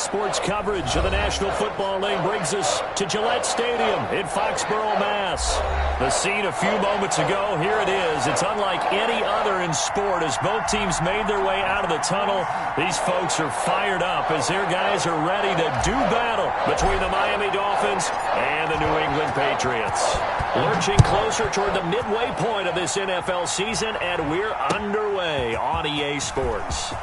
Sports coverage of the National Football League brings us to Gillette Stadium in Foxborough, Mass. The scene a few moments ago, here it is. It's unlike any other in sport as both teams made their way out of the tunnel. These folks are fired up as their guys are ready to do battle between the Miami Dolphins and the New England Patriots. Lurching closer toward the midway point of this NFL season, and we're underway on EA Sports.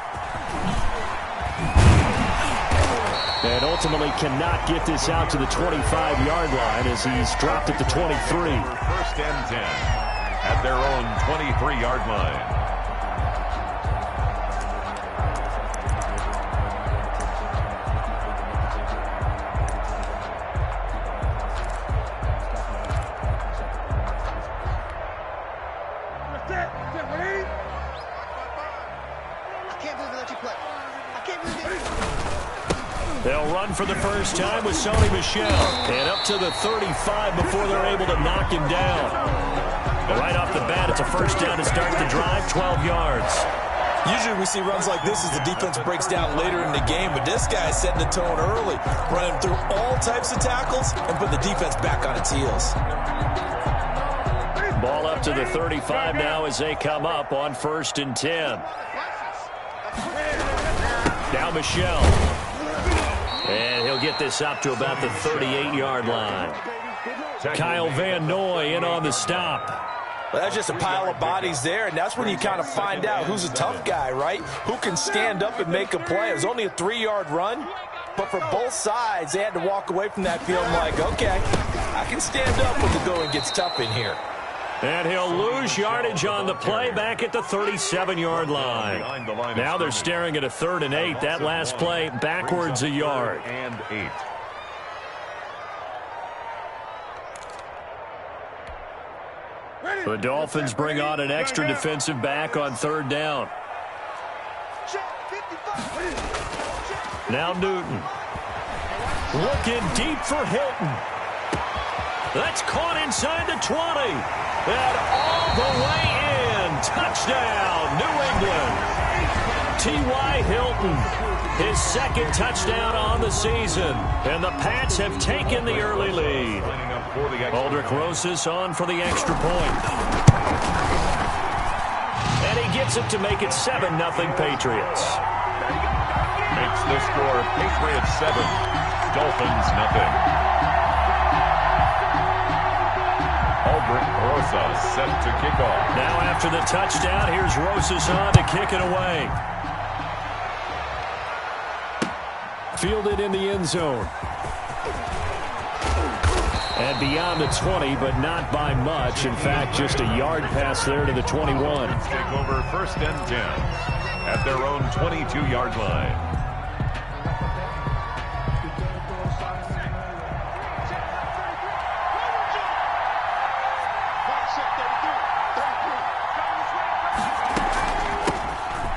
And ultimately cannot get this out to the 25-yard line as he's dropped at the 23. First and 10 at their own 23-yard line. They'll run for the first time with Sony Michel. And up to the 35 before they're able to knock him down. But right off the bat, it's a first down to start the drive, 12 yards. Usually we see runs like this as the defense breaks down later in the game, but this guy is setting the tone early, running through all types of tackles and putting the defense back on its heels. Ball up to the 35 now as they come up on first and 10. Now Michel. And he'll get this up to about the 38-yard line. Kyle Van Noy in on the stop. Well, that's just a pile of bodies there, and that's when you kind of find out who's a tough guy, right? Who can stand up and make a play. It was only a 3-yard run, but for both sides, they had to walk away from that feeling like, okay, I can stand up when the going gets tough in here. And he'll lose yardage on the play back at the 37-yard line. Now they're staring at a 3rd and 8. That last play backwards a yard. And 8. The Dolphins bring on an extra defensive back on 3rd down. Now Newton. Looking deep for Hilton. That's caught inside the 20. And all the way in. Touchdown, New England. T.Y. Hilton, his 2nd touchdown on the season. And the Pats have taken the early lead. Aldrich Rosas on for the extra point. And he gets it to make it 7-0 Patriots. Makes the score Patriots 7, Dolphins 0. Aldrich Rosas set to kick off. Now after the touchdown, here's Rosas on to kick it away. Fielded in the end zone. And beyond the 20, but not by much. In fact, just a yard pass there to the 21. Take over first and 10 at their own 22-yard line.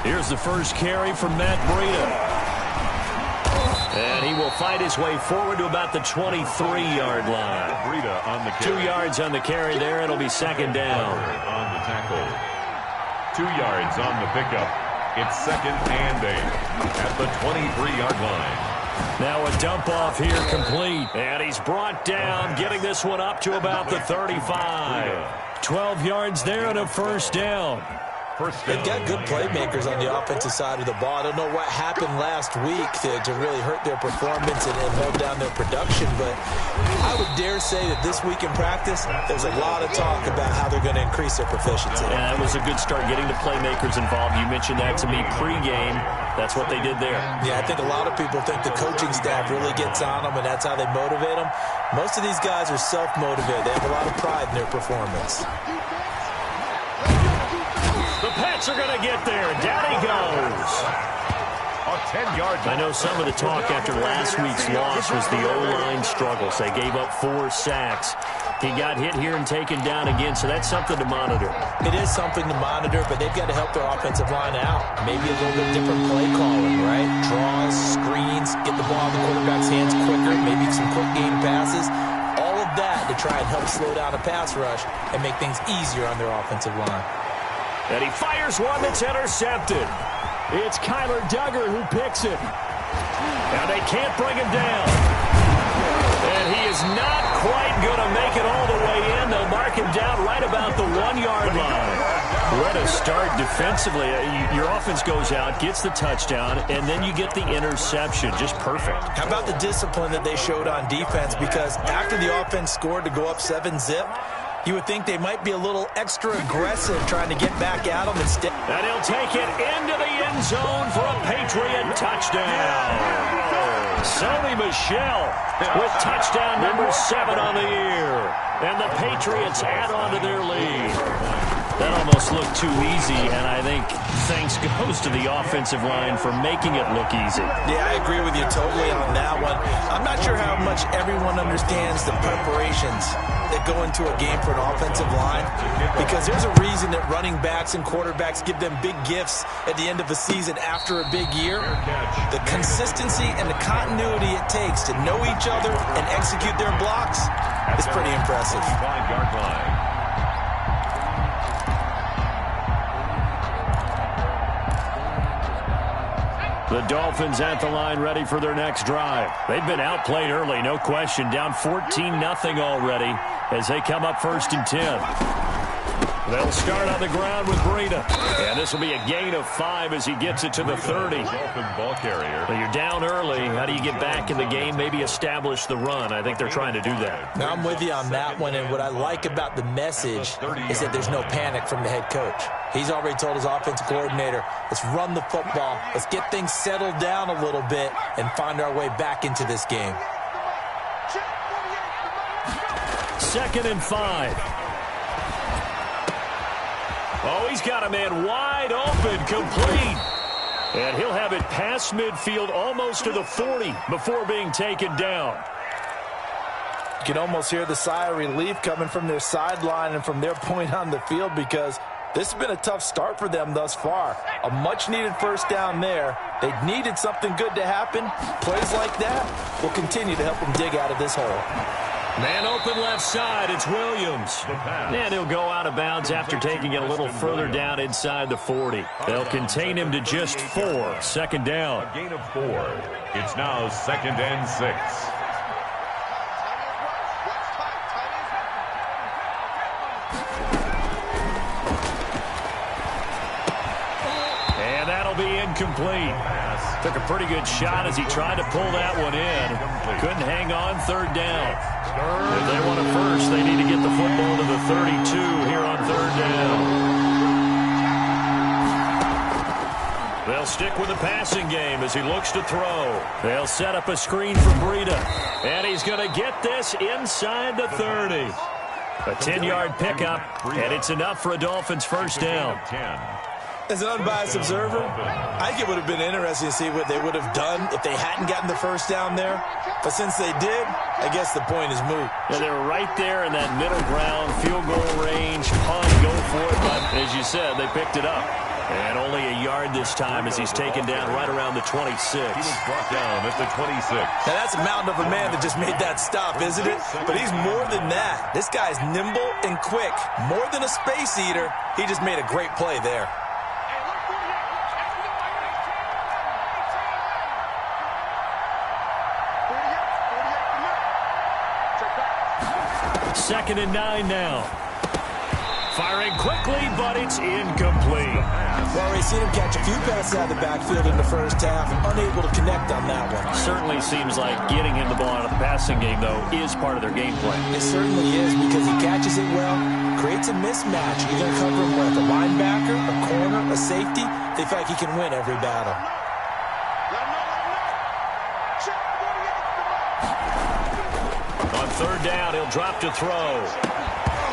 Here's the first carry from Matt Breida. And he will fight his way forward to about the 23-yard line. Breida on the carry. 2 yards on the carry there. It'll be 2nd down. On the tackle. 2 yards on the pickup. It's 2nd and 8 at the 23-yard line. Now a dump off here complete. And he's brought down, getting this one up to about the 35. 12 yards there and a first down. They've got good playmakers on the offensive side of the ball. I don't know what happened last week to really hurt their performance and hold down their production, but I would dare say that this week in practice, there's a lot of talk about how they're going to increase their proficiency. Yeah, that was a good start getting the playmakers involved. You mentioned that to me pregame. That's what they did there. Yeah, I think a lot of people think the coaching staff really gets on them, and that's how they motivate them. Most of these guys are self-motivated. They have a lot of pride in their performance. The Pats are going to get there. Down he goes. A 10-yard. I know some of the talk after last week's loss was the O-line struggles. They gave up 4 sacks. He got hit here and taken down again, so that's something to monitor. It is something to monitor, but they've got to help their offensive line out. Maybe a little bit different play calling, right? Draws, screens, get the ball in the quarterback's hands quicker, maybe some quick game passes. All of that to try and help slow down a pass rush and make things easier on their offensive line. And he fires one that's intercepted. It's Kyler Duggar who picks it. Now they can't bring him down. And he is not quite going to make it all the way in. They'll mark him down right about the 1-yard line. What a start defensively. Your offense goes out, gets the touchdown, and then you get the interception. Just perfect. How about the discipline that they showed on defense? Because after the offense scored to go up 7-zip, you would think they might be a little extra aggressive trying to get back at them instead. And he'll take it into the end zone for a Patriot touchdown. Sony Michel with touchdown number 7 on the year. And the Patriots add on to their lead. That almost looked too easy, and I think thanks goes to the offensive line for making it look easy. Yeah, I agree with you totally on that one. I'm not sure how much everyone understands the preparations that go into a game for an offensive line, because there's a reason that running backs and quarterbacks give them big gifts at the end of a season after a big year. The consistency and the continuity it takes to know each other and execute their blocks is pretty impressive. 5-yard line. The Dolphins at the line ready for their next drive. They've been outplayed early, no question. Down 14-0 already as they come up 1st and 10. They'll start on the ground with Breida. And this will be a gain of 5 as he gets it to the 30. Ball carrier. Well, you're down early. How do you get back in the game? Maybe establish the run. I think they're trying to do that. Now, I'm with you on that one, and what I like about the message is that there's no panic from the head coach. He's already told his offensive coordinator, let's run the football, let's get things settled down a little bit, and find our way back into this game. 2nd and 5. Oh, he's got a man wide open, complete. And he'll have it past midfield almost to the 40 before being taken down. You can almost hear the sigh of relief coming from their sideline and from their point on the field, because this has been a tough start for them thus far. A much-needed first down there. They needed something good to happen. Plays like that will continue to help them dig out of this hole. Man open left side, it's Williams. And he'll go out of bounds after taking it a little further down inside the 40. They'll contain him to just 4. 2nd down. A gain of 4. It's now 2nd and 6. And that'll be incomplete. Took a pretty good shot as he tried to pull that one in. Couldn't hang on. 3rd down. If they want it first, they need to get the football to the 32 here on 3rd down. They'll stick with the passing game as he looks to throw. They'll set up a screen for Breida. And he's going to get this inside the 30. A 10-yard pickup, and it's enough for a Dolphins first down. As an unbiased observer, I think it would have been interesting to see what they would have done if they hadn't gotten the first down there. But since they did, I guess the point is moot. Yeah, they were right there in that middle ground, field goal range, punt, go for it. But as you said, they picked it up. And only a yard this time as he's taken down right around the 26. He was brought down at the 26. Now that's a mountain of a man that just made that stop, isn't it? But he's more than that. This guy's nimble and quick. More than a space eater, he just made a great play there. Second and 9 now. Firing quickly, but it's incomplete. Well, we've seen him catch a few passes out of the backfield in the first half, unable to connect on that one. Certainly seems like getting him the ball out of the passing game, though, is part of their game plan. It certainly is, because he catches it well, creates a mismatch. You're going to cover him with a linebacker, a corner, a safety. They feel like he can win every battle. On 3rd down, he'll drop to throw.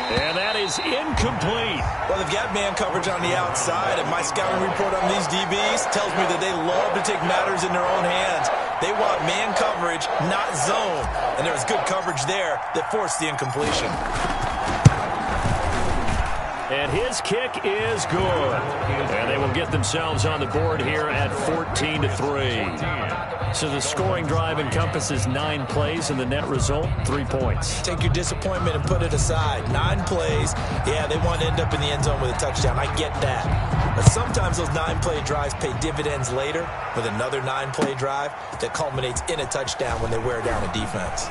And that is incomplete. Well, they've got man coverage on the outside, and my scouting report on these DBs tells me that they love to take matters in their own hands. They want man coverage, not zone. And there was good coverage there that forced the incompletion. And his kick is good. And they will get themselves on the board here at 14-3. So the scoring drive encompasses 9 plays, and the net result, 3 points. Take your disappointment and put it aside. 9 plays. Yeah, they want to end up in the end zone with a touchdown. I get that. But sometimes those 9-play drives pay dividends later with another 9-play drive that culminates in a touchdown when they wear down a defense.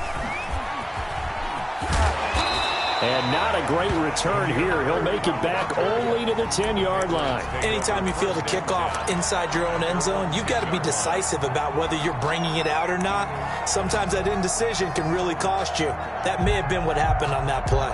And not a great return here. He'll make it back only to the 10-yard line. Anytime you feel the kickoff inside your own end zone, you've got to be decisive about whether you're bringing it out or not. Sometimes that indecision can really cost you. That may have been what happened on that play.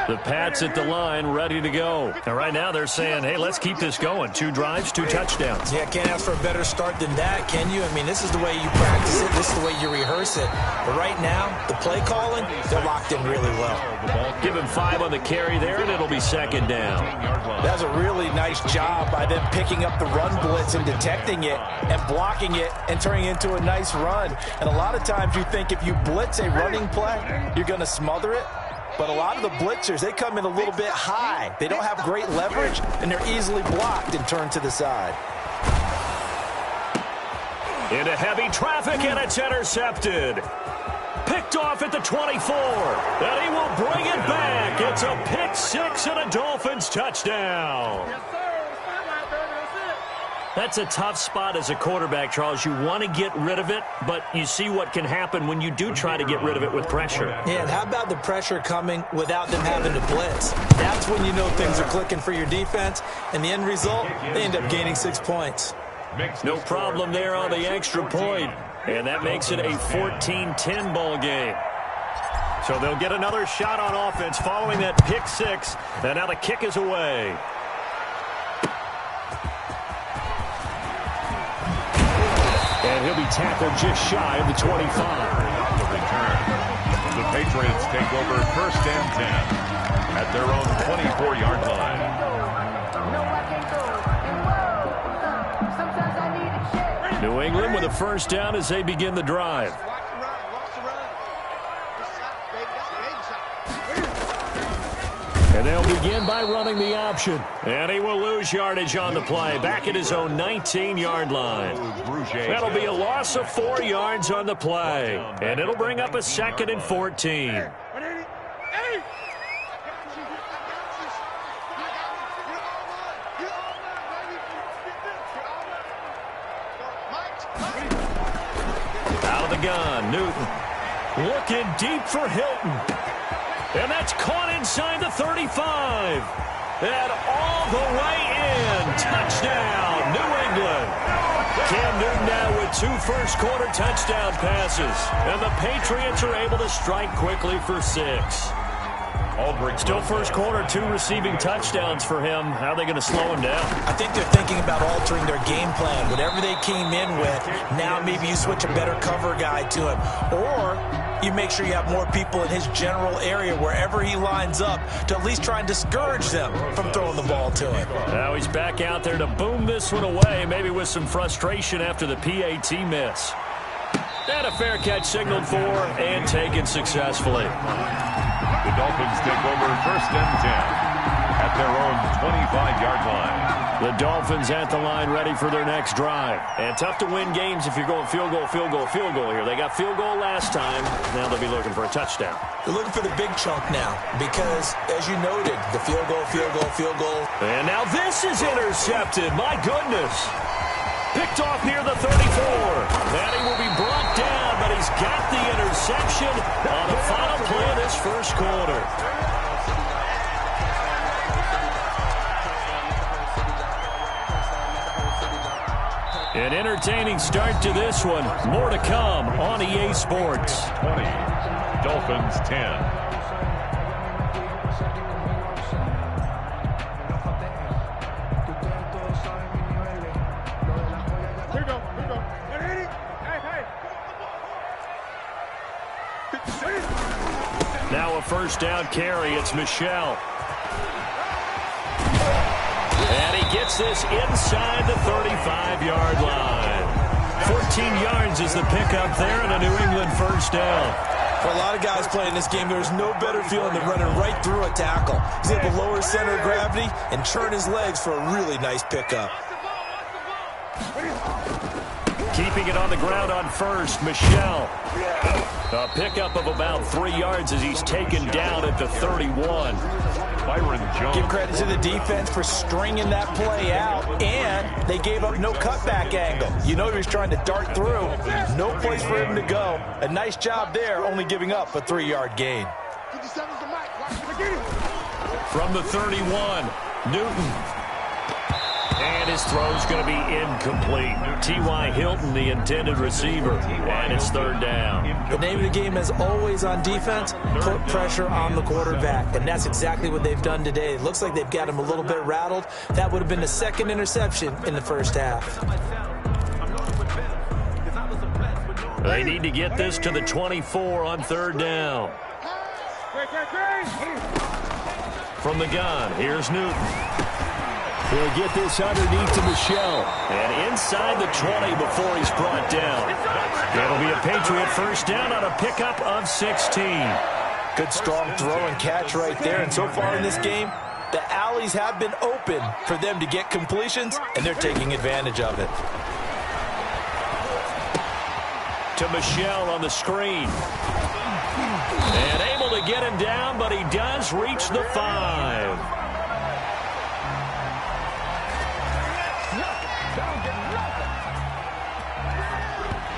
The Pats at the line, ready to go. And right now they're saying, hey, let's keep this going. 2 drives, 2 touchdowns. Yeah, can't ask for a better start than that, can you? I mean, this is the way you practice it. This is the way you rehearse it. But right now, the play calling, they're locked in really well. Give him 5 on the carry there, and it'll be 2nd down. That's a really nice job by them picking up the run blitz and detecting it and blocking it and turning it into a nice run. And a lot of times you think if you blitz a running play, you're going to smother it. But a lot of the blitzers, they come in a little bit high. They don't have great leverage, and they're easily blocked and turned to the side. Into heavy traffic, and it's intercepted. Picked off at the 24, and he will bring it back. It's a pick 6 and a Dolphins touchdown. That's a tough spot as a quarterback, Charles. You want to get rid of it, but you see what can happen when you do try to get rid of it with pressure. Yeah, and how about the pressure coming without them having to blitz? That's when you know things are clicking for your defense, and the end result, they end up gaining 6 points. No problem there on the extra point, and that makes it a 14-10 ball game. So they'll get another shot on offense following that pick 6, and now the kick is away. And he'll be tackled just shy of the 25. On the return, the Patriots take over 1st and 10 at their own 24-yard line. New England with a 1st down as they begin the drive. And they'll begin by running the option. And he will lose yardage on the play. Back at his own 19-yard line. That'll be a loss of 4 yards on the play. And it'll bring up a 2nd and 14. Out of the gun, Newton. Looking deep for Hilton. And that's caught inside the 35. And all the way in. Touchdown, New England. Cam Newton now with 2 first-quarter touchdown passes. And the Patriots are able to strike quickly for 6. Still first quarter, 2 receiving touchdowns for him. How are they going to slow him down? I think they're thinking about altering their game plan. Whatever they came in with, now maybe you switch a better cover guy to him. Or you make sure you have more people in his general area wherever he lines up to at least try and discourage them from throwing the ball to him. Now he's back out there to boom this one away, maybe with some frustration after the PAT miss. And a fair catch signaled for and taken successfully. The Dolphins take over 1st and 10 at their own 25-yard line. The Dolphins at the line ready for their next drive. And tough to win games if you're going field goal here. They got field goal last time. Now they'll be looking for a touchdown. They're looking for the big chunk now because, as you noted, the field goal. And now this is intercepted. My goodness. Picked off near the 34. And he will be brought down, but he's got the interception on the final play of this first quarter. An entertaining start to this one. More to come on EA Sports. 20, Dolphins 10. Now a first down carry. It's Michel. And he gets this inside the 35-yard line. 14 yards is the pickup there and a New England first down. For a lot of guys playing this game, there's no better feeling than running right through a tackle. He's able to lower his center of gravity and turn his legs for a really nice pickup. Keeping it on the ground on first, Michel. A pickup of about 3 yards as he's taken down at the 31. Byron Jones. Give credit to the defense for stringing that play out, and they gave up no cutback angle. You know he was trying to dart through. No place for him to go. A nice job there, only giving up a 3-yard gain. From the 31, Newton. And his throw's going to be incomplete. T.Y. Hilton, the intended receiver. And it's 3rd down. The name of the game is always on defense, put pressure on the quarterback. And that's exactly what they've done today. It looks like they've got him a little bit rattled. That would have been the 2nd interception in the first half. They need to get this to the 24 on 3rd down. From the gun, here's Newton. He'll get this underneath to Michel. And inside the 20 before he's brought down. That'll be a Patriot first down on a pickup of 16. Good strong throw and catch right there. And so far in this game, the alleys have been open for them to get completions, and they're taking advantage of it. To Michel on the screen. And able to get him down, but he does reach the 5.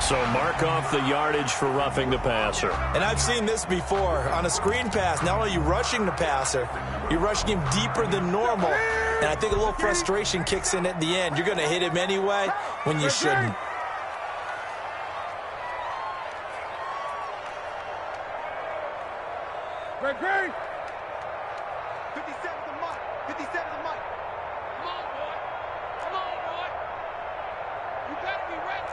So mark off the yardage for roughing the passer. And I've seen this before. On a screen pass, not only are you rushing the passer, you're rushing him deeper than normal. And I think a little frustration kicks in at the end. You're going to hit him anyway when you shouldn't. Great. 57 to Mike. 57 to Mike. Come on, boy. Come on, boy. You better be ready.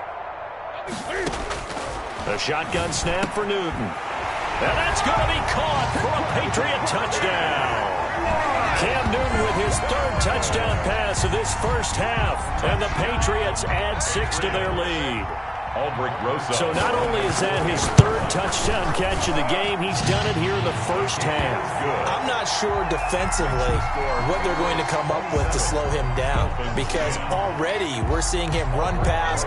A shotgun snap for Newton. And that's going to be caught for a Patriot touchdown. Cam Newton with his 3rd touchdown pass of this first half. And the Patriots add 6 to their lead. So not only is that his 3rd touchdown catch of the game, he's done it here in the first half. I'm not sure defensively what they're going to come up with to slow him down, because already we're seeing him run past,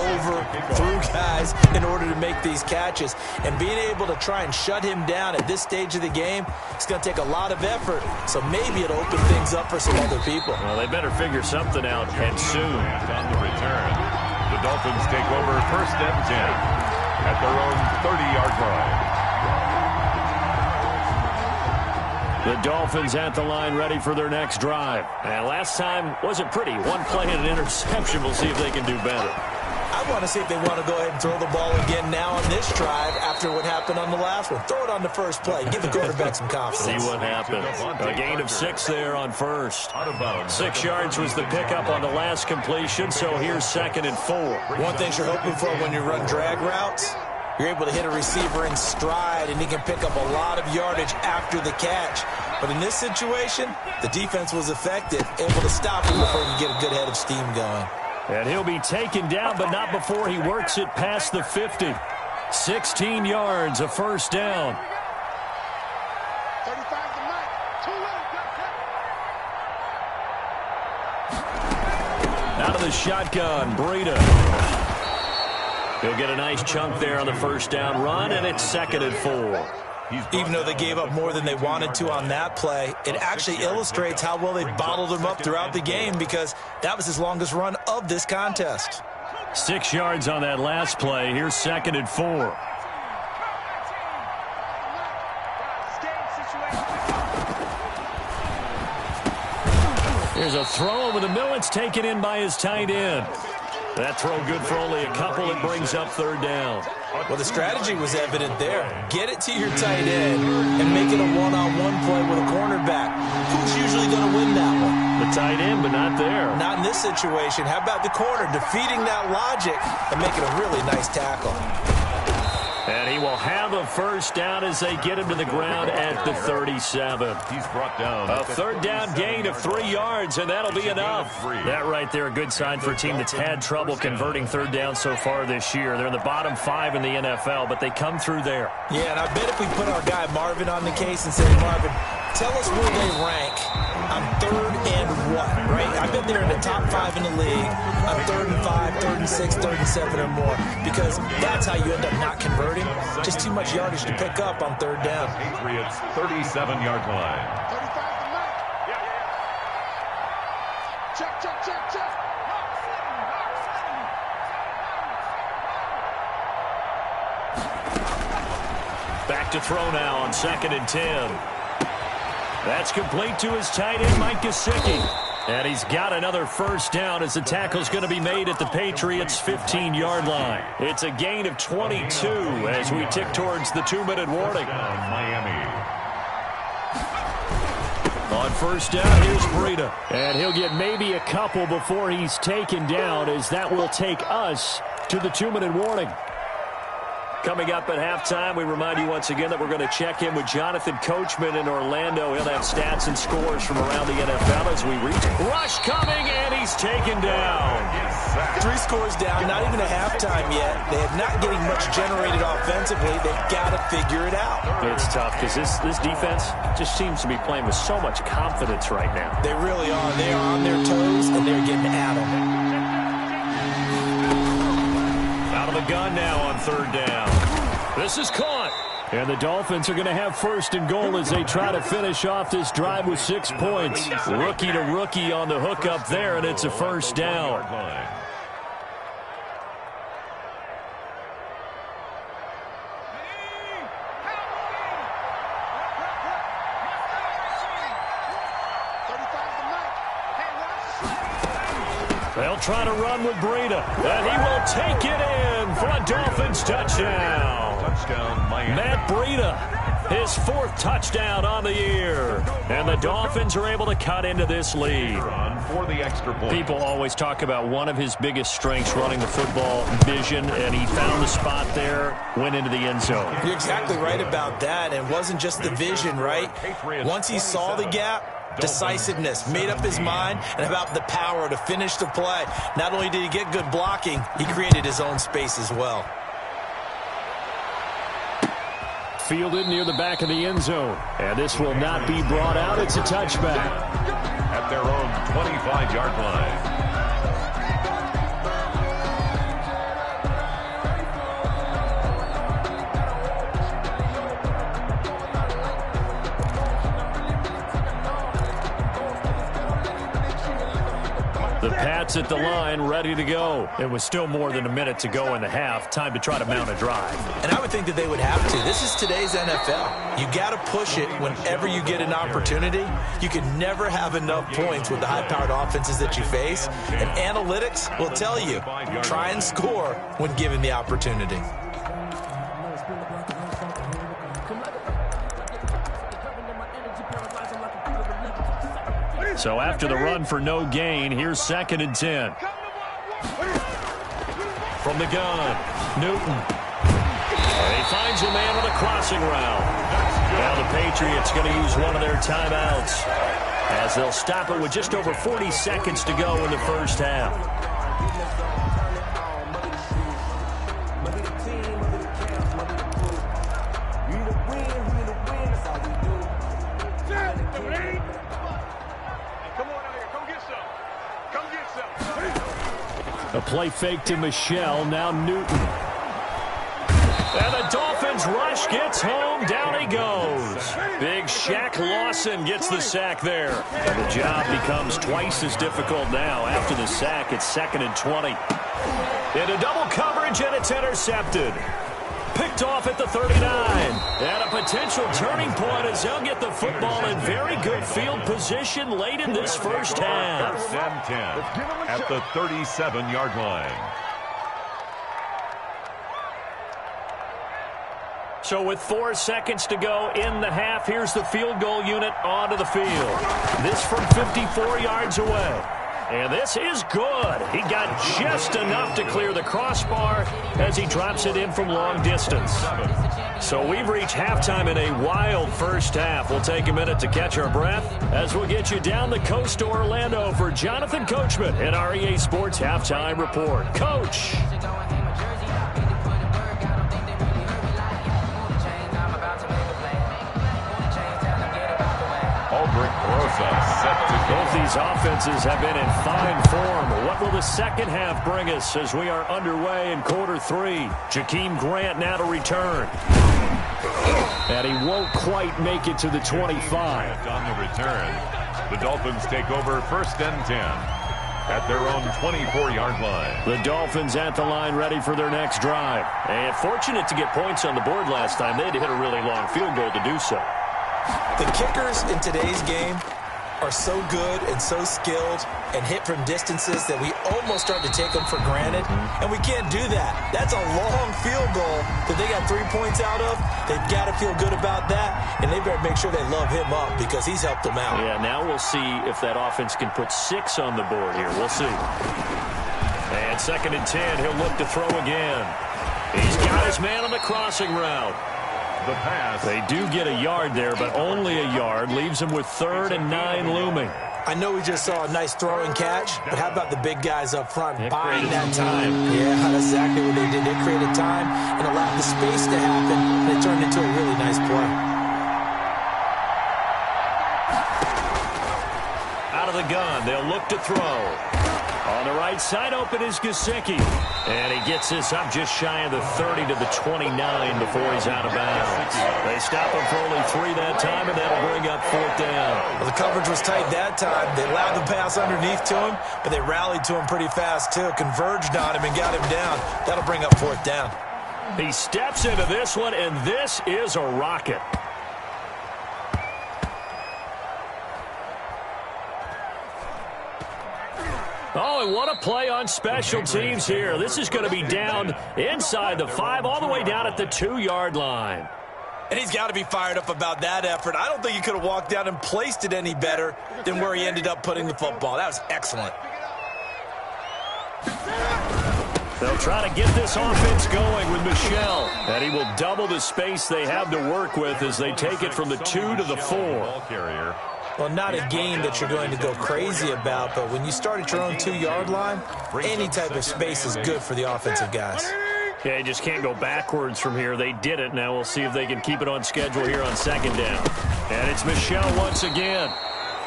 over, through guys in order to make these catches. And being able to try and shut him down at this stage of the game, it's going to take a lot of effort. So maybe it'll open things up for some other people. Well, they better figure something out, and soon. On the return. The Dolphins take over 1st and 10 at their own 30-yard line. The Dolphins at the line ready for their next drive. And last time wasn't pretty. 1 play and an interception. We'll see if they can do better. I want to see if they want to go ahead and throw the ball again now on this drive after what happened on the last one. Throw it on the first play. Give the quarterback some confidence. See what happens. A gain of 6 there on first. 6 yards was the pickup on the last completion, so here's 2nd and 4. One thing you're hoping for when you run drag routes, you're able to hit a receiver in stride, and he can pick up a lot of yardage after the catch. But in this situation, the defense was effective, able to stop him before he could get a good head of steam going. And he'll be taken down, but not before he works it past the 50. 16 yards, a first down. 35 to Mike. 2 Out of the shotgun, Breida. He'll get a nice chunk there on the first down run, and it's 2nd and 4. Even though they gave up more than they wanted to on that play, it actually illustrates how well they've bottled them up throughout the game, because that was his longest run of this contest. 6 yards on that last play. Here's 2nd and 4. Here's a throw over the middle. It's taken in by his tight end. That throw good for only a couple. It brings up 3rd down. Well, the strategy was evident there. Get it to your tight end and make it a one-on-one play with a cornerback. Who's usually going to win that one? The tight end, but not there. Not in this situation. How about the corner defeating that logic and making a really nice tackle? And he will have a first down as they get him to the ground at the 37. He's brought down. A 3rd down gain of 3 yards, and that'll be enough. That right there, a good sign for a team that's had trouble converting 3rd down so far this year. They're in the bottom 5 in the NFL, but they come through there. Yeah, and I bet if we put our guy Marvin on the case and say, Marvin, tell us where they rank on 3rd and what, right? I bet they're in the top 5 in the league on 3rd and 5 3rd and 6, 3rd and 7 or more, because that's how you end up not converting. Just too much yardage to pick up on 3rd down. Patriots 37-yard line. 35 to Mike. Check, check, check, check. Back to throw now on 2nd and 10. That's complete to his tight end, Mike Gesicki. And he's got another first down as the tackle's going to be made at the Patriots' 15-yard line. It's a gain of 22 as we tick towards the 2-minute warning. Miami. On first down, here's Breida. And he'll get maybe a couple before he's taken down, as that will take us to the 2-minute warning. Coming up at halftime, we remind you once again that we're going to check in with Jonathan Coachman in Orlando. He'll have stats and scores from around the NFL as we reach. Rush coming, and he's taken down. 3 scores down, not even a halftime yet. They are not getting much generated offensively. They've got to figure it out. It's tough because this defense just seems to be playing with so much confidence right now. They really are. They are on their toes, and they're getting at them. Out of the gun now on 3rd down. This is caught. And the Dolphins are going to have 1st and goal as they try to finish off this drive with 6 points. Rookie to rookie on the hook up there, and it's a first down. They'll try to run with Breida, and he will take it in for a Dolphins touchdown. Matt Breida, his 4th touchdown on the year. And the Dolphins are able to cut into this lead. For the extra point. People always talk about one of his biggest strengths running the football, vision, and he found the spot there, went into the end zone. You're exactly right about that. And it wasn't just the vision, right? Once he saw the gap, decisiveness, made up his mind, and about the power to finish the play. Not only did he get good blocking, he created his own space as well. Fielded near the back of the end zone. And this will not be brought out. It's a touchback. At their own 25-yard line. The Pats at the line, ready to go. It was still more than a minute to go in the half. Time to try to mount a drive. And I would think that they would have to. This is today's NFL. You got to push it whenever you get an opportunity. You can never have enough points with the high-powered offenses that you face. And analytics will tell you, try and score when given the opportunity. So after the run for no gain, here's 2nd and 10. From the gun, Newton. And he finds a man on a crossing route. Now the Patriots going to use one of their timeouts as they'll stop it with just over 40 seconds to go in the first half. A play fake to Michelle, now Newton. And the Dolphins rush, gets home, down he goes. Big Shaq Lawson gets the sack there. And the job becomes twice as difficult now. After the sack, it's 2nd and 20. Into double coverage, and it's intercepted. Picked off at the 39. And a potential turning point as they'll get the football in very good field position late in this first half. 10-10 at the 37-yard line. So with 4 seconds to go in the half, here's the field goal unit onto the field. This from 54 yards away. And this is good. He got just enough to clear the crossbar as he drops it in from long distance. So we've reached halftime in a wild first half. We'll take a minute to catch our breath as we'll get you down the coast to Orlando for Jonathan Coachman in our EA Sports Halftime Report. Coach. Aldrich Rosa set to Both these offenses have been in fine form. What will the second half bring us as we are underway in quarter 3? Jakeem Grant now to return. And he won't quite make it to the 25. On the return, the Dolphins take over 1st and 10 at their own 24-yard line. The Dolphins at the line ready for their next drive. And fortunate to get points on the board last time. They had to hit a really long field goal to do so. The kickers in today's game are so good and so skilled and hit from distances that we almost start to take them for granted, and we can't do that. That's a long field goal that they got 3 points out of. They've got to feel good about that, and they better make sure they love him up because he's helped them out. Yeah, now we'll see if that offense can put 6 on the board here. We'll see. And 2nd and 10, he'll look to throw again. He's got his man on the crossing route. The pass. They do get a yard there, but only a yard. Leaves them with 3rd and 9 looming. I know we just saw a nice throw and catch, but how about the big guys up front buying that time? Yeah, that's exactly what they did. They created time and allowed the space to happen, and it turned into a really nice play. Out of the gun, they'll look to throw. On the right side, open is Gesicki. And he gets this up just shy of the 30 to the 29 before he's out of bounds. They stop him for only 3 that time, and that'll bring up 4th down. Well, the coverage was tight that time. They allowed the pass underneath to him, but they rallied to him pretty fast, too. Converged on him and got him down. That'll bring up 4th down. He steps into this one, and this is a rocket. Oh, and what a play on special teams here. This is going to be down inside the 5, all the way down at the 2-yard line. And he's got to be fired up about that effort. I don't think he could have walked down and placed it any better than where he ended up putting the football. That was excellent. They'll try to get this offense going with Michel. And he will double the space they have to work with as they take it from the 2 to the 4. Well, not a game that you're going to go crazy about, but when you start at your own 2-yard line, any type of space is good for the offensive guys. Yeah, you just can't go backwards from here. They did it. Now we'll see if they can keep it on schedule here on 2nd down. And it's Michel once again.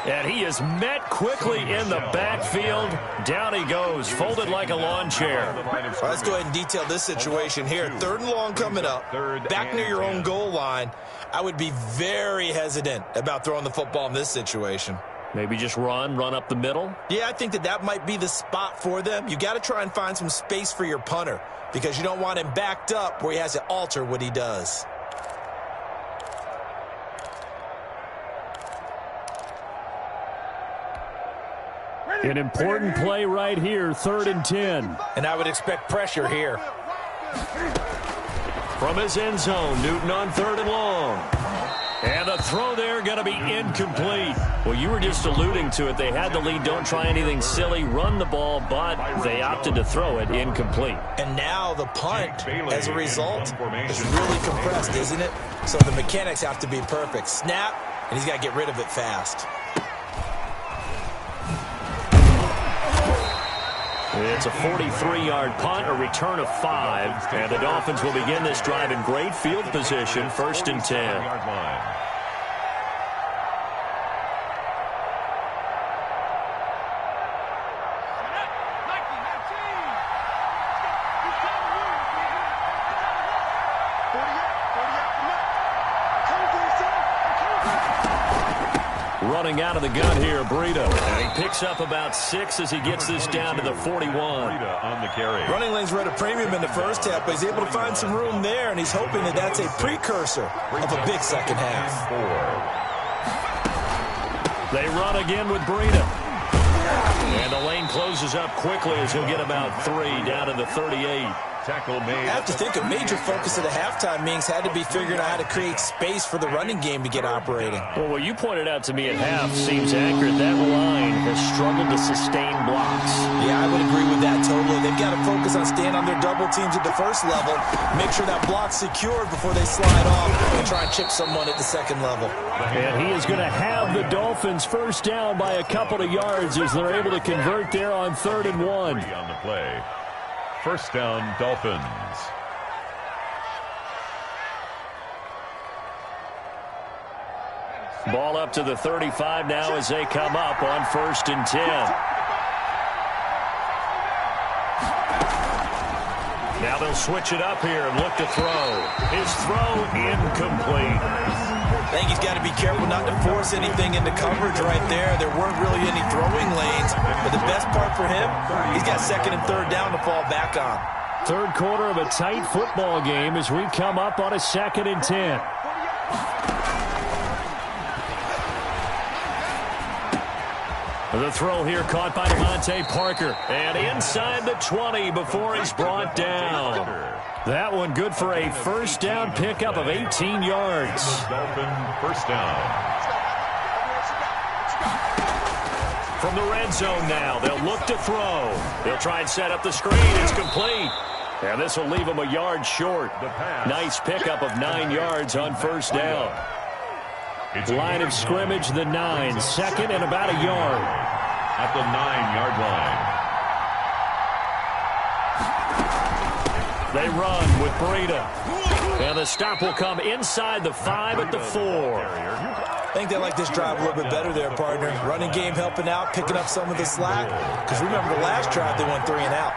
And he is met quickly in the backfield. Down he goes, folded like a lawn chair. Well, let's go ahead and detail this situation here. 3rd and long coming up, back near your own goal line. I would be very hesitant about throwing the football in this situation. Maybe just run up the middle? Yeah, I think that might be the spot for them. You got to try and find some space for your punter because you don't want him backed up where he has to alter what he does. An important play right here, 3rd and 10. And I would expect pressure here. From his end zone, Newton on 3rd and long. And the throw there going to be incomplete. Well, you were just alluding to it. They had the lead. Don't try anything silly. Run the ball, but they opted to throw it incomplete. And now the punt, as a result, is really compressed, isn't it? So the mechanics have to be perfect. Snap, and he's got to get rid of it fast. It's a 43-yard punt, a return of 5, and the Dolphins will begin this drive in great field position, 1st and 10. Running out of the gun here, Breida. And he picks up about 6 as he gets this down to the 41. On the carry. Running lanes were at a premium in the first half, but he's able to find some room there, and he's hoping that that's a precursor of a big second half. They run again with Breida. And the lane closes up quickly as he'll get about 3 down to the 38. Tackle made. I have to think a major focus of the halftime meetings had to be figuring out how to create space for the running game to get operating. Well, what you pointed out to me at half seems accurate. That line has struggled to sustain blocks. Yeah, I would agree with that totally. They've got to focus on staying on their double teams at the first level, make sure that block's secured before they slide off and try and chip someone at the second level. And he is going to have the Dolphins first down by a couple of yards as they're able to convert there on 3rd and 1. On the play. First down, Dolphins. Ball up to the 35 now as they come up on 1st and 10. Now they'll switch it up here and look to throw. His throw incomplete. I think he's got to be careful not to force anything into coverage right there. There weren't really any throwing lanes, but the best part for him, he's got 2nd and 3rd down to fall back on. 3rd quarter of a tight football game as we come up on a 2nd and 10. The throw here caught by Devontae Parker. And inside the 20 before he's brought down. That one good for a 1st down pickup of 18 yards. Dolphin 1st down. From the red zone now, they'll look to throw. They'll try and set up the screen. It's complete. And this will leave them a yard short. Nice pickup of 9 yards on 1st down. Line of scrimmage, the 9. 2nd and about a yard. At the 9-yard line. They run with Breida. And the stop will come inside the 5 at the 4. I think they like this drive a little bit better there, partner. Running game helping out, picking up some of the slack. Because remember, the last drive they went 3 and out.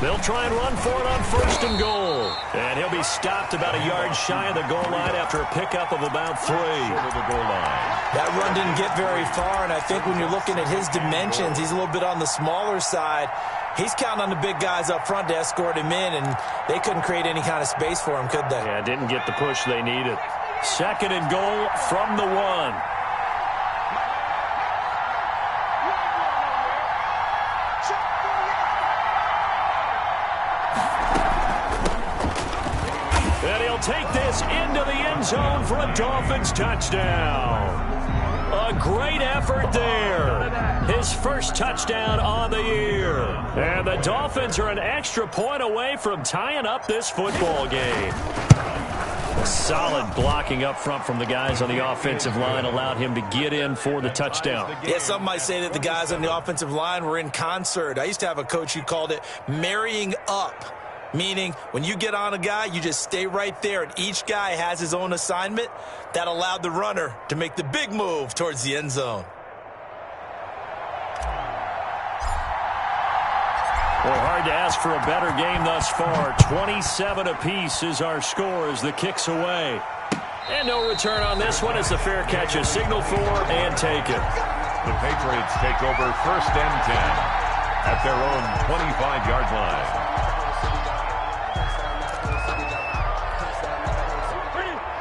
They'll try and run for it on 1st and goal. And he'll be stopped about a yard shy of the goal line after a pickup of about 3. Over the goal line. That run didn't get very far, and I think when you're looking at his dimensions, he's a little bit on the smaller side. He's counting on the big guys up front to escort him in, and they couldn't create any kind of space for him, could they? Yeah, didn't get the push they needed. 2nd and goal from the 1. Take this into the end zone for a Dolphins touchdown. A great effort there. His 1st touchdown on the year. And the Dolphins are an extra point away from tying up this football game. Solid blocking up front from the guys on the offensive line allowed him to get in for the touchdown. Yeah, some might say that the guys on the offensive line were in concert. I used to have a coach who called it marrying up. Meaning, when you get on a guy, you just stay right there, and each guy has his own assignment. That allowed the runner to make the big move towards the end zone. Well, hard to ask for a better game thus far. 27 apiece is our score as the kick's away. And no return on this one as the fair catch is signaled for and taken. The Patriots take over 1st and 10 at their own 25-yard line.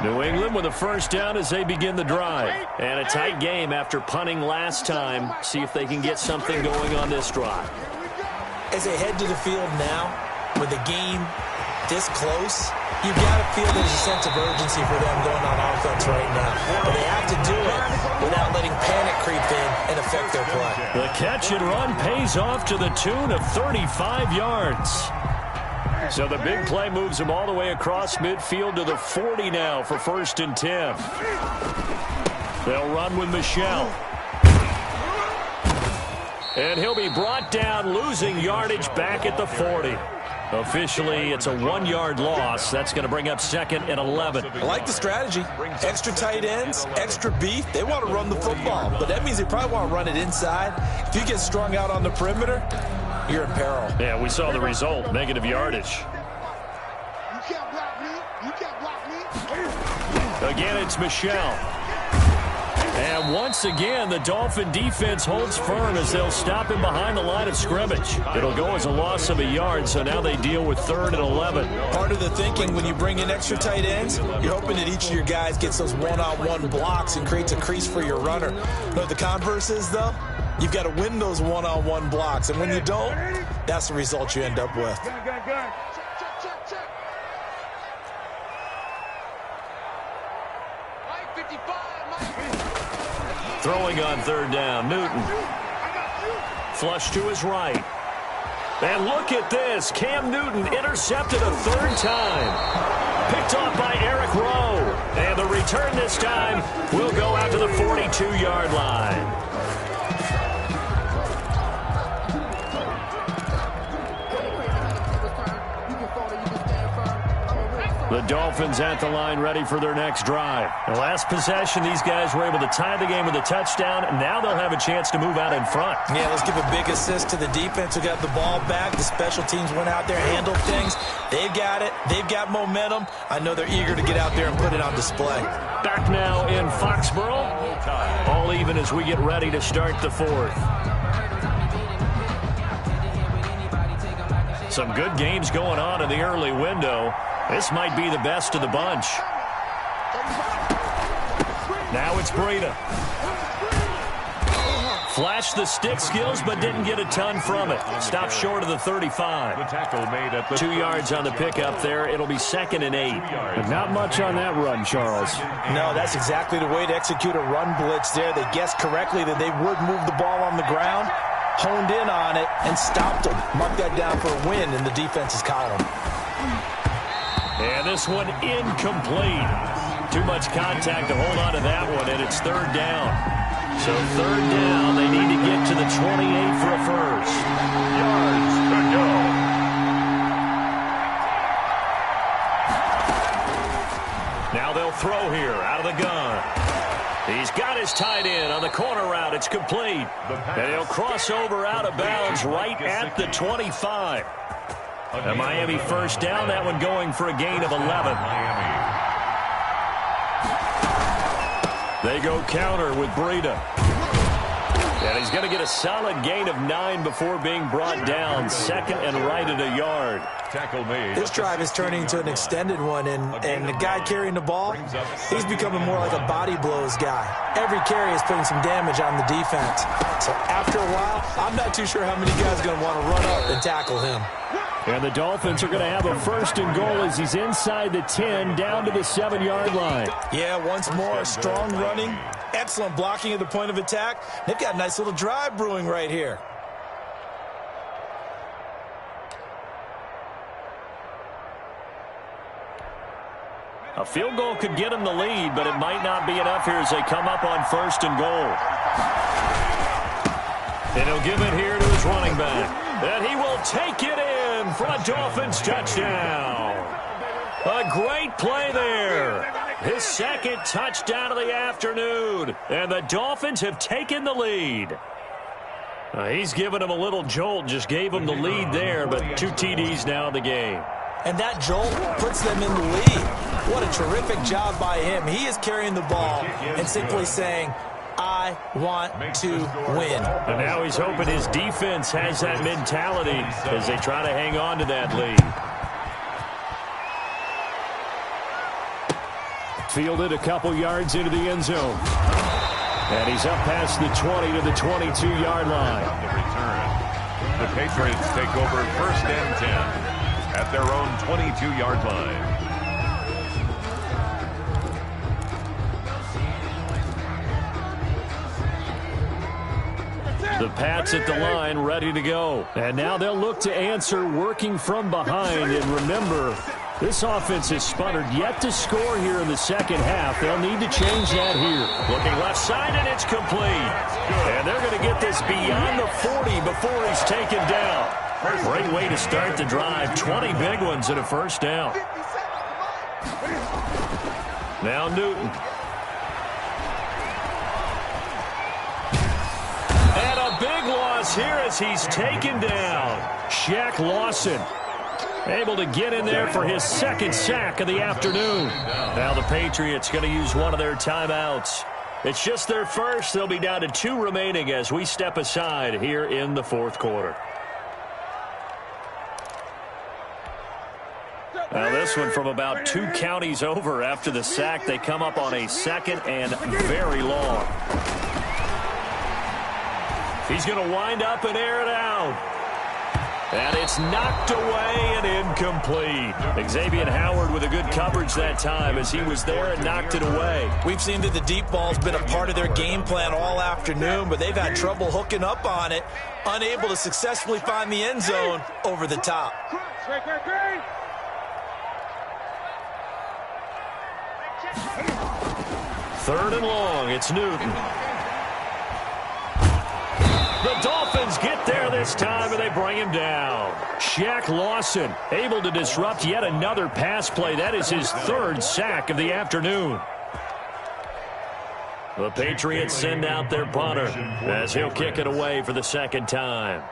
New England with a 1st down as they begin the drive. And a tight game after punting last time. See if they can get something going on this drive. As they head to the field now, with the game this close, you've got to feel there's a sense of urgency for them going on offense right now. But they have to do it without letting panic creep in and affect their play. The catch and run pays off to the tune of 35 yards. So the big play moves him all the way across midfield to the 40 now for 1st and 10. They'll run with Michel. And he'll be brought down, losing yardage back at the 40. Officially, it's a 1-yard loss. That's going to bring up 2nd and 11. I like the strategy. Extra tight ends, extra beef. They want to run the football, but that means they probably want to run it inside. If you get strung out on the perimeter, you're in peril. Yeah, we saw the result. Negative yardage. You can't block me. You can't block me. Again, it's Michel. And once again, the Dolphin defense holds firm as they'll stop him behind the line of scrimmage. It'll go as a loss of a yard, so now they deal with 3rd and 11. Part of the thinking when you bring in extra tight ends, you're hoping that each of your guys gets those one-on-one blocks and creates a crease for your runner. You know what the converse is, though? You've got to win those one-on-one blocks, and when you don't, that's the result you end up with. Check. Mike 55, Mike. Throwing on 3rd down, Newton. Flush to his right. And look at this. Cam Newton intercepted a 3rd time. Picked off by Eric Rowe. And the return this time will go out to the 42-yard line. The Dolphins at the line ready for their next drive. The last possession, these guys were able to tie the game with a touchdown, and now they'll have a chance to move out in front. Yeah, let's give a big assist to the defense who got the ball back. The special teams went out there, handled things. They've got it. They've got momentum. I know they're eager to get out there and put it on display. Back now in Foxborough. All even as we get ready to start the fourth. Some good games going on in the early window. This might be the best of the bunch. Now it's Breida. Flashed the stick skills, but didn't get a ton from it. Stopped short of the 35. The tackle made at the 2 yards on the pickup there. It'll be 2nd and 8. But not much on that run, Charles. No, that's exactly the way to execute a run blitz there. They guessed correctly that they would move the ball on the ground, honed in on it, and stopped them. Mark that down for a win in the defense's column. And this one incomplete. Too much contact to hold on to that one, and it's 3rd down. So 3rd down, they need to get to the 28 for a first. yards to go. Now they'll throw here out of the gun. He's got his tight end on the corner route. It's complete. And he'll cross over out of bounds right at the 25. A Miami first down, that one going for a gain of 11. They go counter with Breida. And he's going to get a solid gain of 9 before being brought down. 2nd and right at a yard. Tackle made. This drive is turning into an extended one, and the guy carrying the ball, he's becoming more like a body blows guy. Every carry is putting some damage on the defense. So after a while, I'm not too sure how many guys are going to want to run up and tackle him. And the Dolphins are going to have a 1st and goal as he's inside the 10, down to the 7-yard line. Yeah, once more, strong running, excellent blocking at the point of attack. They've got a nice little drive brewing right here. A field goal could get him the lead, but it might not be enough here as they come up on 1st and goal. And he'll give it here to his running back. And he will take it in for a Dolphins touchdown. A great play there. His 2nd touchdown of the afternoon. And the Dolphins have taken the lead. He's given him a little jolt, just gave him the lead there, but 2 TDs now in the game. And that jolt puts them in the lead. What a terrific job by him. He is carrying the ball and simply saying, I want to win. And now he's hoping his defense has that mentality as they try to hang on to that lead. Fielded a couple yards into the end zone. And he's up past the 20 to the 22-yard line. On the return, the Patriots take over 1st and 10 at their own 22-yard line. The Pats at the line, ready to go. And now they'll look to answer working from behind. And remember, this offense has sputtered yet to score here in the 2nd half. They'll need to change that here. Looking left side, and it's complete. And they're going to get this beyond the 40 before he's taken down. Great way to start the drive. 20 big ones and a 1st down. Now Newton. And a big loss here as he's taken down. Shaq Lawson able to get in there for his 2nd sack of the afternoon. Now the Patriots going to use one of their timeouts. It's just their first. They'll be down to 2 remaining as we step aside here in the 4th quarter. Now this one from about 2 counties over after the sack. They come up on a 2nd and very long. He's going to wind up and air it out. And it's knocked away and incomplete. Xavier Howard with a good coverage that time as he was there and knocked it away. We've seen that the deep ball's been a part of their game plan all afternoon, but they've had trouble hooking up on it, unable to successfully find the end zone over the top. 3rd and long. It's Newton. The Dolphins get there this time, and they bring him down. Shaq Lawson able to disrupt yet another pass play. That is his third sack of the afternoon. The Patriots send out their punter as he'll kick it away for the second time.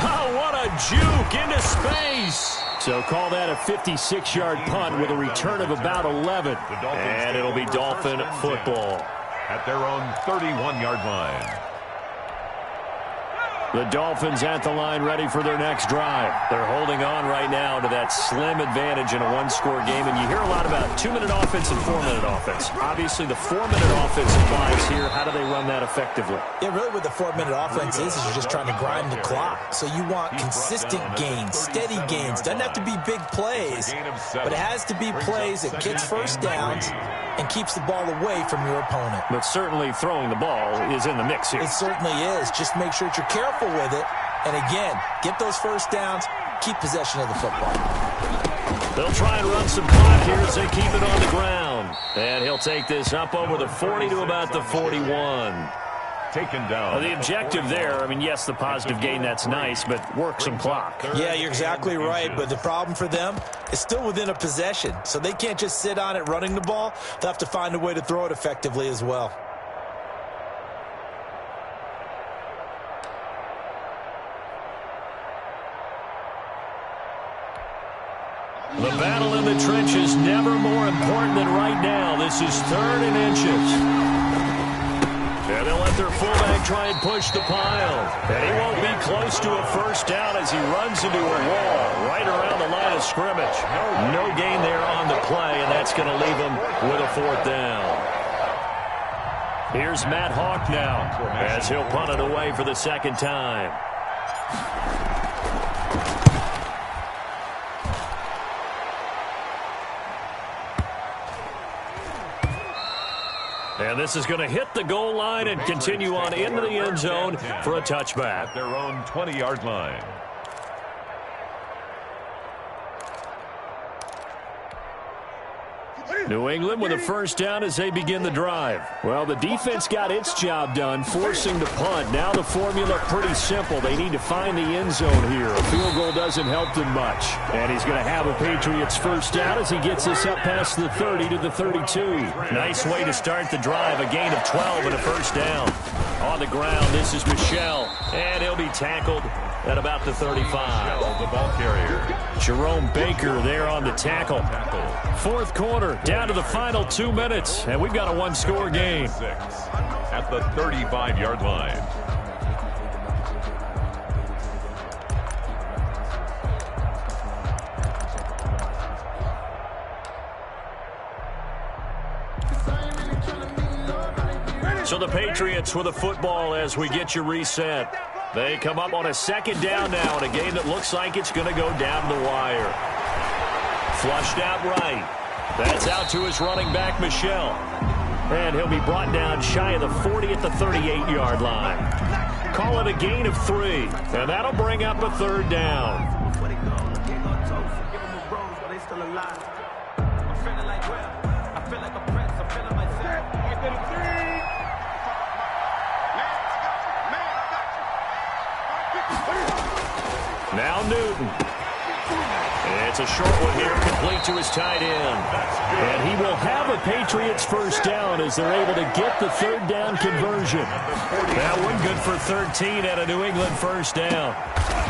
Oh, what a juke into space. So call that a 56-yard punt with a return of about 11. And it'll be Dolphin football. At their own 31-yard line. The Dolphins at the line ready for their next drive. They're holding on right now to that slim advantage in a one-score game. And you hear a lot about 2-minute offense and 4-minute offense. Obviously, the 4-minute offense applies here. How do they run that effectively? Yeah, really what the 4-minute offense is you're just trying to grind the clock. So you want consistent gains, steady gains. Doesn't have to be big plays, but it has to be plays that gets first downs and keeps the ball away from your opponent. But certainly throwing the ball is in the mix here. It certainly is. Just make sure that you're careful with it. And again, get those first downs, keep possession of the football. They'll try and run some clock here as they keep it on the ground. And he'll take this up over the 40 to about the 41. Taken down. The objective there, I mean, yes, the positive gain, that's nice, but work some clock. Yeah, you're exactly right, but the problem for them is still within a possession. So they can't just sit on it running the ball. They'll have to find a way to throw it effectively as well. The battle in the trenches never more important than right now. This is 3rd and inches. And they'll let their fullback try and push the pile. And he won't be close to a first down as he runs into a wall right around the line of scrimmage. No gain there on the play, and that's going to leave him with a 4th down. Here's Matt Hawk now as he'll punt it away for the second time. And this is going to hit the goal line and continue on into the end zone for a touchback. At their own 20-yard line. New England with a first down as they begin the drive. Well, the defense got its job done, forcing the punt. Now the formula pretty simple. They need to find the end zone here. A field goal doesn't help them much. And he's going to have a Patriots first down as he gets this up past the 30 to the 32. Nice way to start the drive. A gain of 12 and a first down. On the ground, this is Michel. And he'll be tackled at about the 35. The ball carrier. Jerome Baker there on the tackle. 4th quarter, down to the final 2 minutes, and we've got a one-score game. At the 35-yard line. So the Patriots with a football as we get you reset. They come up on a second down now in a game that looks like it's going to go down the wire. Flushed out right. That's out to his running back, Michel. And he'll be brought down shy of the 40 at the 38-yard line. Call it a gain of 3. And that'll bring up a 3rd down. Now Newton. It's a short one here, complete to his tight end. And he will have a Patriots first down as they're able to get the 3rd down conversion. That one good for 13 and a New England first down.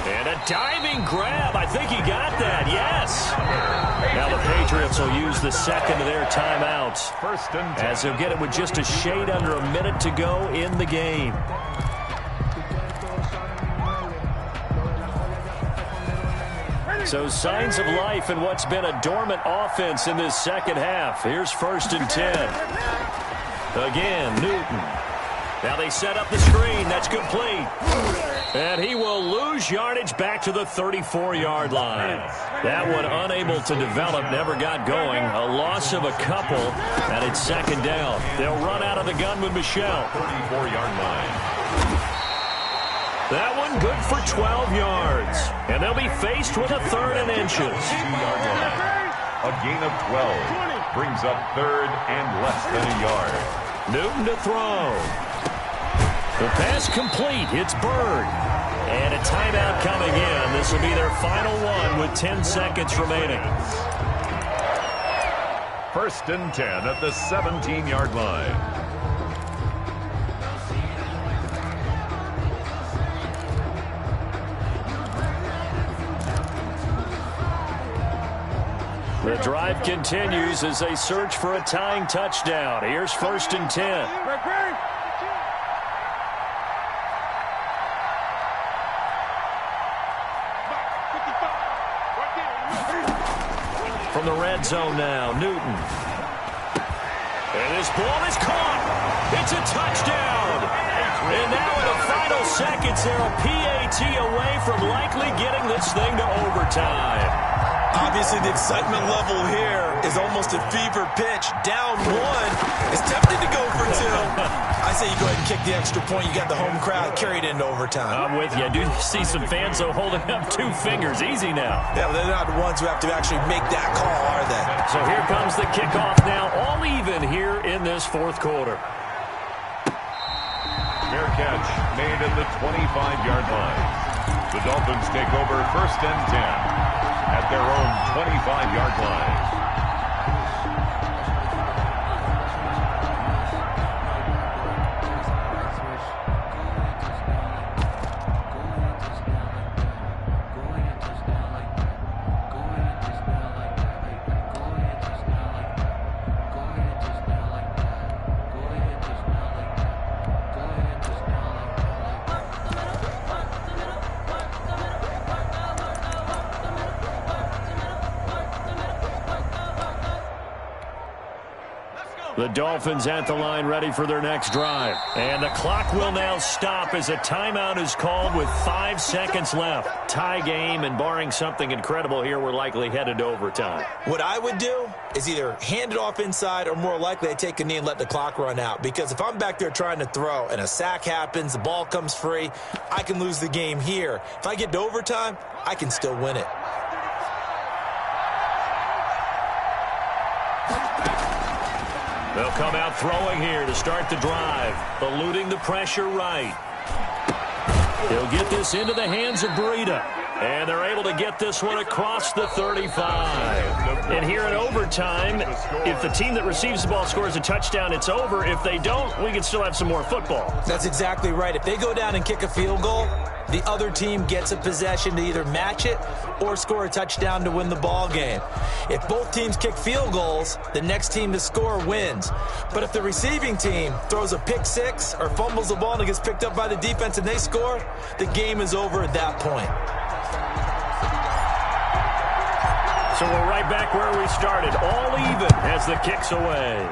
And a diving grab. I think he got that, yes. Now the Patriots will use the second of their timeouts as they'll get it with just a shade under a minute to go in the game. So signs of life in what's been a dormant offense in this second half. Here's 1st and 10. Again, Newton. Now they set up the screen. That's complete. And he will lose yardage back to the 34-yard line. That one unable to develop, never got going. A loss of a couple, and it's second down. They'll run out of the gun with Michel. 34-yard line. That one good for 12 yards. And they'll be faced with a 3rd and inches. A gain of 12. Brings up third and less than a yard. Newton to throw. The pass complete. It's Bird. And a timeout coming in. This will be their final one with 10 seconds remaining. 1st and 10 at the 17-yard line. The drive continues as they search for a tying touchdown. Here's 1st and 10. From the red zone now, Newton. And this ball is caught. It's a touchdown. And now in the final seconds, they're a PAT away from likely getting this thing to overtime. Obviously, the excitement level here is almost a fever pitch. Down one. It's tempted to go for two. I say you go ahead and kick the extra point. You got the home crowd carried into overtime. I'm with you. I do see some fans, though, holding up 2 fingers. Easy now. Yeah, but they're not the ones who have to actually make that call, are they? So here comes the kickoff now, all even here in this 4th quarter. Fair catch made at the 25-yard line. The Dolphins take over 1st and 10 at their own 25-yard line. The Dolphins at the line ready for their next drive. And the clock will now stop as a timeout is called with 5 seconds left. Tie game, and barring something incredible here, we're likely headed to overtime. What I would do is either hand it off inside or more likely I take a knee and let the clock run out. Because if I'm back there trying to throw and a sack happens, the ball comes free, I can lose the game here. If I get to overtime, I can still win it. They'll come out throwing here to start the drive, eluding the pressure right. He'll get this into the hands of Breida. And they're able to get this one across the 35. And here in overtime, if the team that receives the ball scores a touchdown, it's over. If they don't, we can still have some more football. That's exactly right. If they go down and kick a field goal, the other team gets a possession to either match it or score a touchdown to win the ball game. If both teams kick field goals, the next team to score wins. But if the receiving team throws a pick six or fumbles the ball and it gets picked up by the defense and they score, the game is over at that point. So we're right back where we started, all even as the kick's away.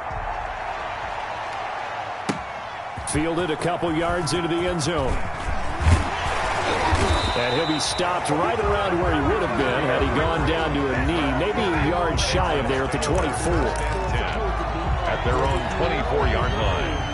Fielded a couple yards into the end zone. And he'll be stopped right around where he would have been had he gone down to a knee, maybe a yard shy of there at the 24. At their own 24-yard line.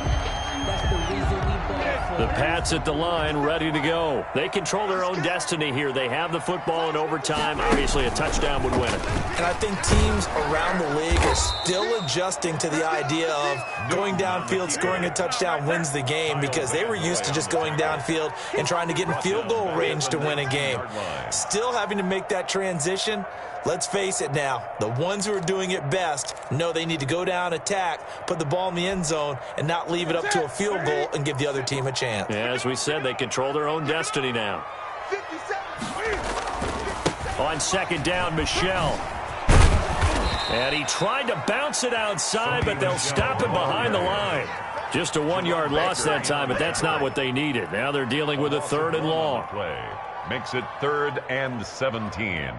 The Pats at the line, ready to go. They control their own destiny here. They have the football in overtime. Obviously, a touchdown would win it. And I think teams around the league are still adjusting to the idea of going downfield, scoring a touchdown wins the game, because they were used to just going downfield and trying to get in field goal range to win a game. Still having to make that transition. Let's face it now, the ones who are doing it best know they need to go down, attack, put the ball in the end zone, and not leave it up to a field goal and give the other team a chance. Yeah, as we said, they control their own destiny now. On second down, Michel. And he tried to bounce it outside, but they'll stop him behind the line. Just a 1-yard loss that time, but that's not what they needed. Now they're dealing with a 3rd and long. Play makes it 3rd and 17.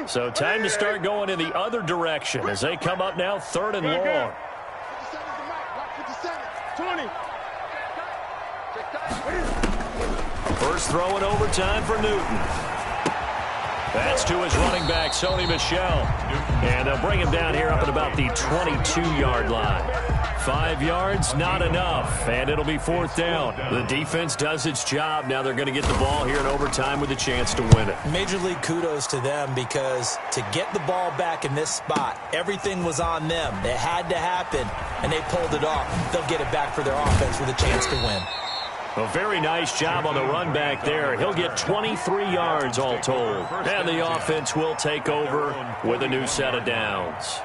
So time to start going in the other direction as they come up now 3rd and long. 1st throw in overtime for Newton. That's to his running back, Sony Michel. And they'll bring him down here up at about the 22-yard line. 5 yards, not enough, and it'll be 4th down. The defense does its job. Now they're going to get the ball here in overtime with a chance to win it. Major league kudos to them, because to get the ball back in this spot, everything was on them. It had to happen, and they pulled it off. They'll get it back for their offense with a chance to win. A very nice job on the run back there. He'll get 23 yards all told. And the offense will take over with a new set of downs.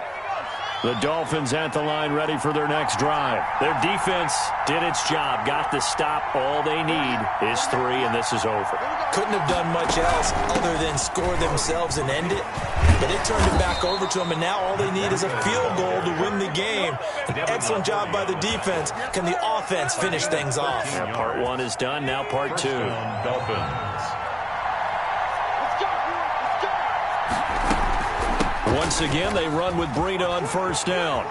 The Dolphins at the line, ready for their next drive. Their defense did its job, got the stop. All they need is 3, and this is over. Couldn't have done much else other than score themselves and end it. But they turned it back over to them, and now all they need is a field goal to win the game. An excellent job by the defense. Can the offense finish things off? Yeah, part 1 is done, now part 2. Dolphins. Once again, they run with Breida on 1st down.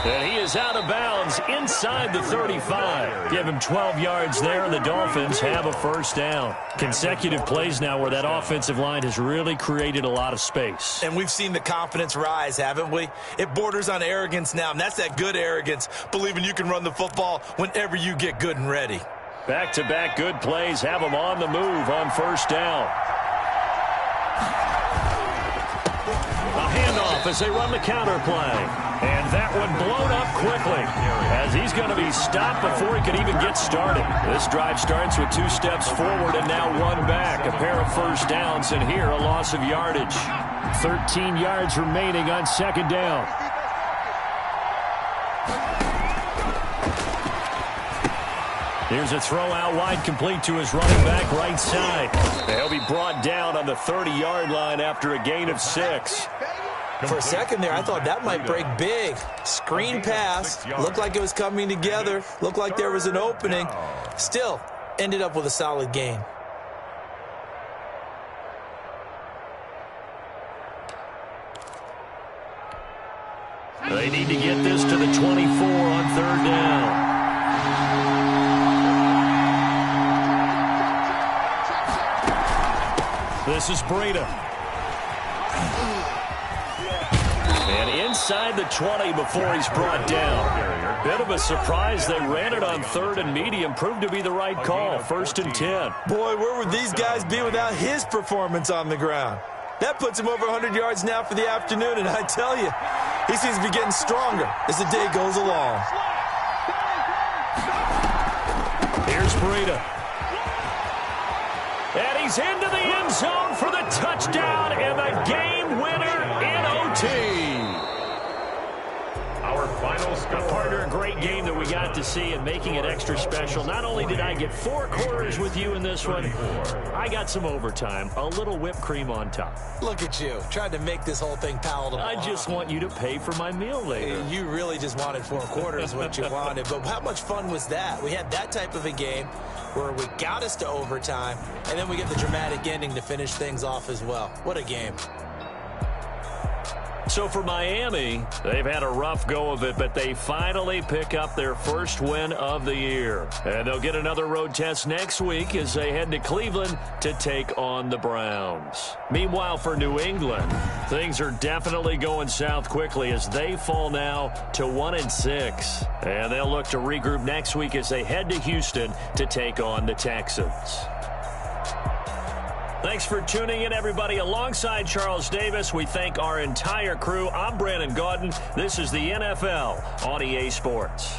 And he is out of bounds inside the 35. Give him 12 yards there, and the Dolphins have a 1st down. Consecutive plays now where that offensive line has really created a lot of space. And we've seen the confidence rise, haven't we? It borders on arrogance now, and that's that good arrogance, believing you can run the football whenever you get good and ready. Back-to-back good plays have them on the move on 1st down. A handoff as they run the counter play. And that one blown up quickly as he's going to be stopped before he can even get started. This drive starts with 2 steps forward and now 1 back. A pair of 1st downs, and here a loss of yardage. 13 yards remaining on 2nd down. Here's a throw out wide, complete to his running back right side. He'll be brought down on the 30-yard line after a gain of 6. For a second there, I thought that might break big. Screen pass. Looked like it was coming together. Looked like there was an opening. Still, ended up with a solid gain. They need to get this to the 24 on 3rd down. This is Breida. And inside the 20 before he's brought down. Bit of a surprise. They ran it on 3rd and medium. Proved to be the right call. 1st and 10. Boy, where would these guys be without his performance on the ground? That puts him over 100 yards now for the afternoon, and I tell you, he seems to be getting stronger as the day goes along. Here's Breida. And he's into the end zone for the touchdown and the game winner in OT. Our final score. Partner, a great game that we got to see, and making it extra special. Not only did I get 4 quarters with you in this one, I got some overtime, a little whipped cream on top. Look at you, trying to make this whole thing palatable. I just want you to pay for my meal later. You really just wanted 4 quarters, what you wanted. But how much fun was that? We had that type of a game where we got us to overtime, and then we get the dramatic ending to finish things off as well. What a game. So for Miami, they've had a rough go of it, but they finally pick up their first win of the year. And they'll get another road test next week as they head to Cleveland to take on the Browns. Meanwhile, for New England, things are definitely going south quickly as they fall now to 1-6. And they'll look to regroup next week as they head to Houston to take on the Texans. Thanks for tuning in, everybody. Alongside Charles Davis, we thank our entire crew. I'm Brandon Gaudin. This is the NFL on EA Sports.